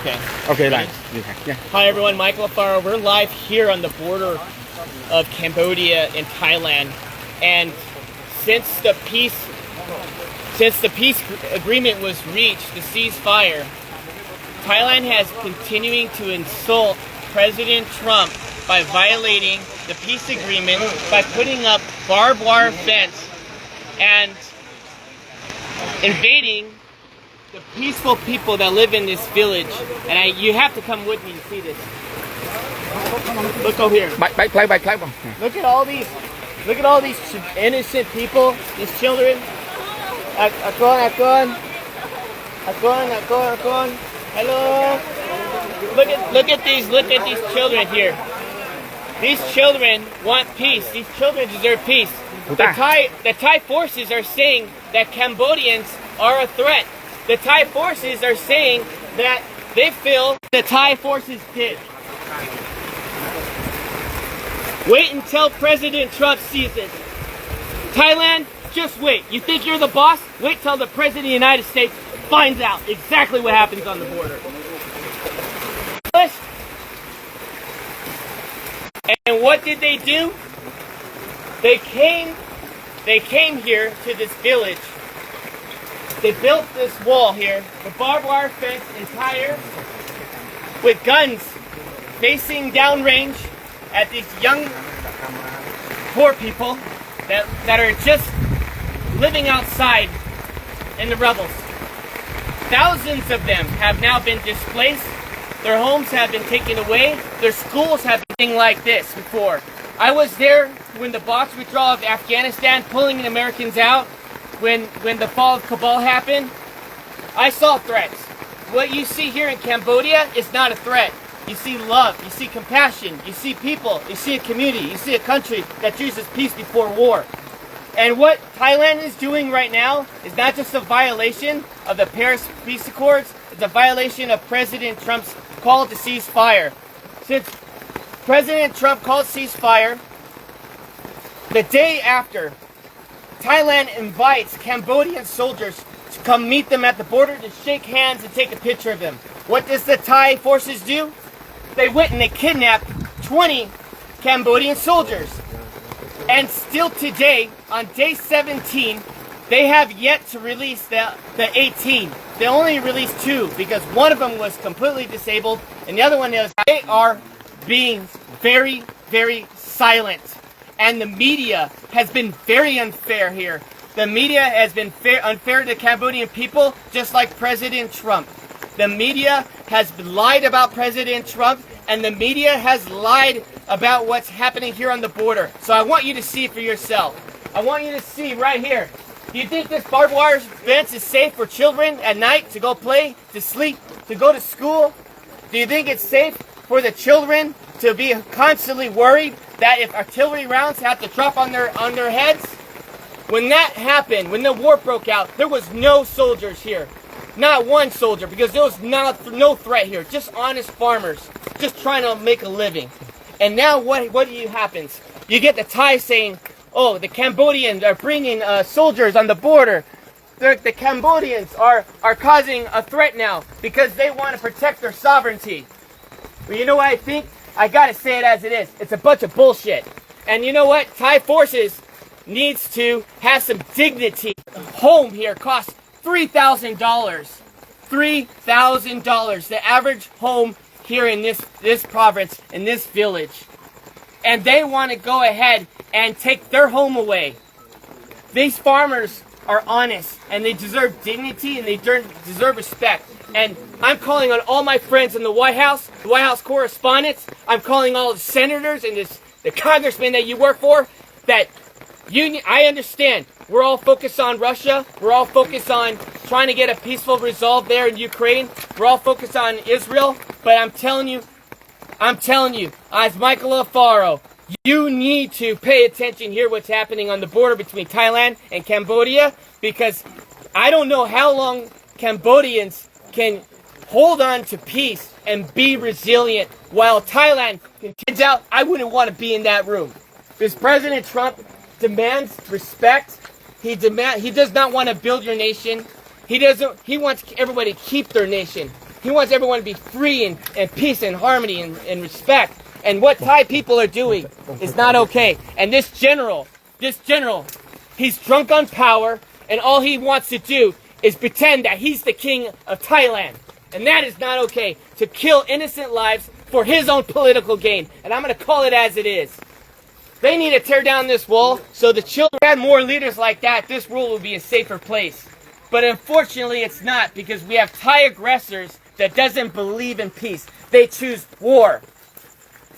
Okay. Okay, right. Yeah. Hi everyone, Michael Alfaro. We're live here on the border of Cambodia and Thailand, and since the peace agreement was reached, the ceasefire, Thailand has continuing to insult President Trump by violating the peace agreement by putting up barbed wire fence and invading the peaceful people that live in this village. And you have to come with me to see this. Look over here. Look at all these innocent people, these children. Akon. Hello. Look at these children here. These children want peace. These children deserve peace. The Thai forces are saying that Cambodians are a threat. The Thai forces are saying that they feel the Thai forces did. Wait until President Trump sees it. Thailand, just wait. You think you're the boss? Wait till the President of the United States finds out exactly what happens on the border. And what did they do? They came here to this village. They built this wall here, the barbed wire fence entire, with guns facing downrange at these young, poor people that are just living outside in the rubbles. Thousands of them have now been displaced. Their homes have been taken away. Their schools have been like this before. I was there when the Box withdrawal of Afghanistan, pulling the Americans out, when the fall of Kabul happened. I saw threats. What you see here in Cambodia is not a threat. You see love, you see compassion, you see people, you see a community, you see a country that chooses peace before war. And what Thailand is doing right now is not just a violation of the Paris Peace Accords, it's a violation of President Trump's call to ceasefire. Since President Trump called ceasefire, the day after, Thailand invites Cambodian soldiers to come meet them at the border to shake hands and take a picture of them. What does the Thai forces do? They went and they kidnapped 20 Cambodian soldiers. And still today, on day 17, they have yet to release the 18. They only released 2 because one of them was completely disabled and the other one is. They are being very, very silent. And the media has been very unfair here. The media has been unfair to the Cambodian people, just like President Trump. The media has lied about President Trump, and the media has lied about what's happening here on the border. So I want you to see for yourself. I want you to see right here. Do you think this barbed wire fence is safe for children at night to go play, to sleep, to go to school? Do you think it's safe for the children to be constantly worried that if artillery rounds have to drop on their heads? When that happened, when the war broke out, there was no soldiers here. Not one soldier, because there was no threat here. Just honest farmers, just trying to make a living. And now what happens? You get the Thai saying, oh, the Cambodians are bringing soldiers on the border. The Cambodians are causing a threat now because they want to protect their sovereignty. Well, you know what I think? I gotta say it as it is. It's a bunch of bullshit. And you know what? Thai forces needs to have some dignity. Home here costs $3,000. $3,000. The average home here in this province, in this village. And they want to go ahead and take their home away. These farmers are honest and they deserve dignity and they deserve respect. And I'm calling on all my friends in the White House correspondents. I'm calling all the senators and the congressmen that you work for. That I understand. We're all focused on Russia. We're all focused on trying to get a peaceful resolve there in Ukraine. We're all focused on Israel. But I'm telling you, as Michael Alfaro, you need to pay attention here what's happening on the border between Thailand and Cambodia, because I don't know how long Cambodians can hold on to peace and be resilient while Thailand continues out. I wouldn't want to be in that room. Because President Trump demands respect. He does not want to build your nation. He wants everybody to keep their nation. He wants everyone to be free and peace and harmony and respect. And what Thai people are doing is not okay. And this general, he's drunk on power, and all he wants to do is pretend that he's the king of Thailand. And that is not okay, to kill innocent lives for his own political gain. And I'm going to call it as it is. They need to tear down this wall so the children had more leaders like that. This world will be a safer place. But unfortunately, it's not, because we have Thai aggressors that doesn't believe in peace. They choose war.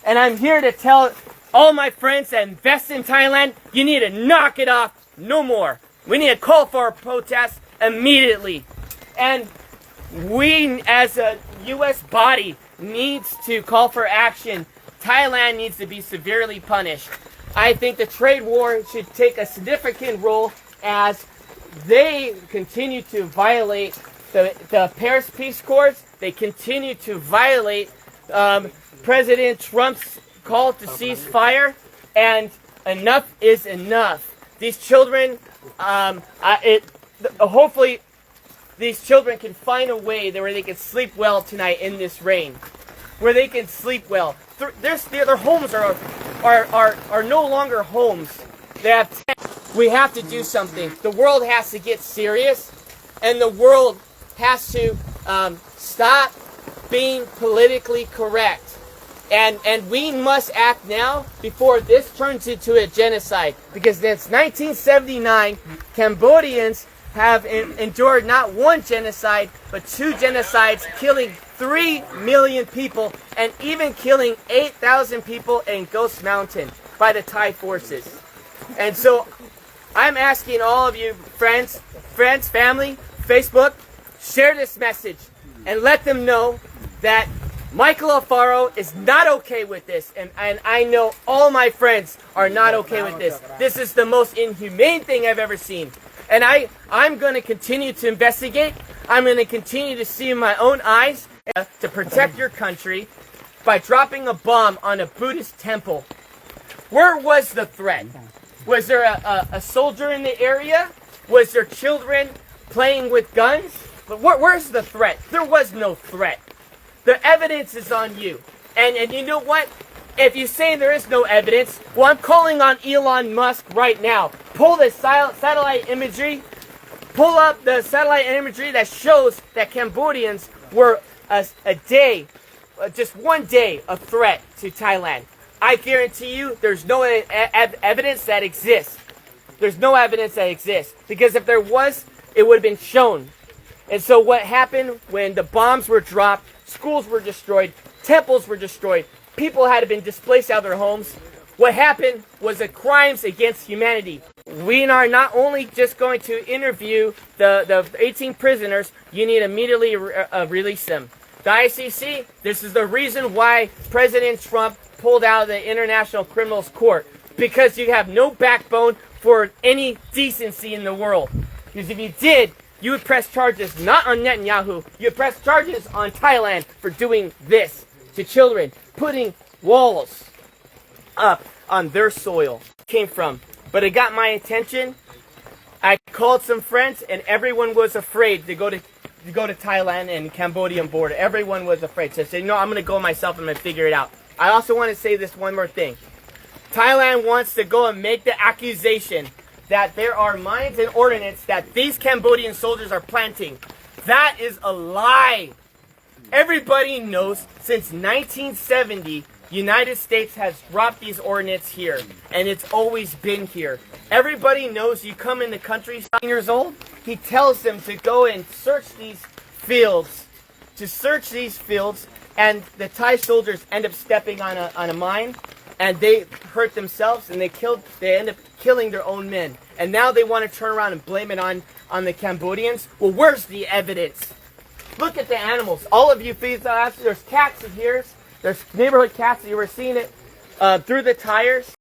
And I'm here to tell all my friends that invest in Thailand, you need to knock it off no more. We need to call for a protest immediately. And we as a U.S. body needs to call for action. Thailand needs to be severely punished. I think the trade war should take a significant role as they continue to violate the Paris Peace Accords. They continue to violate President Trump's call to cease fire, and enough is enough. These children, hopefully, these children can find a way where they can sleep well tonight in this rain, where they can sleep well. Their homes are no longer homes. They have tents. We have to do something. The world has to get serious, and the world has to stop being politically correct. And we must act now before this turns into a genocide. Because since 1979, Cambodians have endured not one genocide, but two genocides, killing 3 million people and even killing 8,000 people in Ghost Mountain by the Thai forces. And so I'm asking all of you friends, family, Facebook, share this message and let them know that Michael Alfaro is not okay with this, and I know all my friends are not okay with this. This is the most inhumane thing I've ever seen. And I'm going to continue to investigate. I'm going to continue to see in my own eyes to protect your country by dropping a bomb on a Buddhist temple. Where was the threat? Was there a soldier in the area? Was there children playing with guns? But where's the threat? There was no threat. The evidence is on you. And you know what? If you say there is no evidence, well, I'm calling on Elon Musk right now. Pull the satellite imagery. Pull up the satellite imagery that shows that Cambodians were a day, just one day, a threat to Thailand. I guarantee you there's no evidence that exists. There's no evidence that exists. Because if there was, it would have been shown. And so what happened when the bombs were dropped, schools were destroyed, temples were destroyed, people had been displaced out of their homes. What happened was the crimes against humanity. We are not only just going to interview the 18 prisoners, you need to immediately release them. The ICC, this is the reason why President Trump pulled out of the International Criminals Court. Because you have no backbone for any decency in the world. Because if you did, you would press charges not on Netanyahu, you would press charges on Thailand for doing this to children, putting walls up on their soil. Came from. But it got my attention. I called some friends and everyone was afraid to go to Thailand and Cambodian border. Everyone was afraid. So I said, no, I'm going to go myself and I'm going to figure it out. I also want to say this one more thing. Thailand wants to go and make the accusation that there are mines and ordnance that these Cambodian soldiers are planting. That is a lie. Everybody knows since 1970, United States has dropped these ordnance here, and it's always been here. Everybody knows you come in the country 7 years old, he tells them to go and search these fields, and the Thai soldiers end up stepping on a mine, and they hurt themselves, and they end up killing their own men. And now they want to turn around and blame it on the Cambodians. Well, where's the evidence? Look at the animals. All of you feed there's cats in here. There's neighborhood cats. You were seeing it through the tires.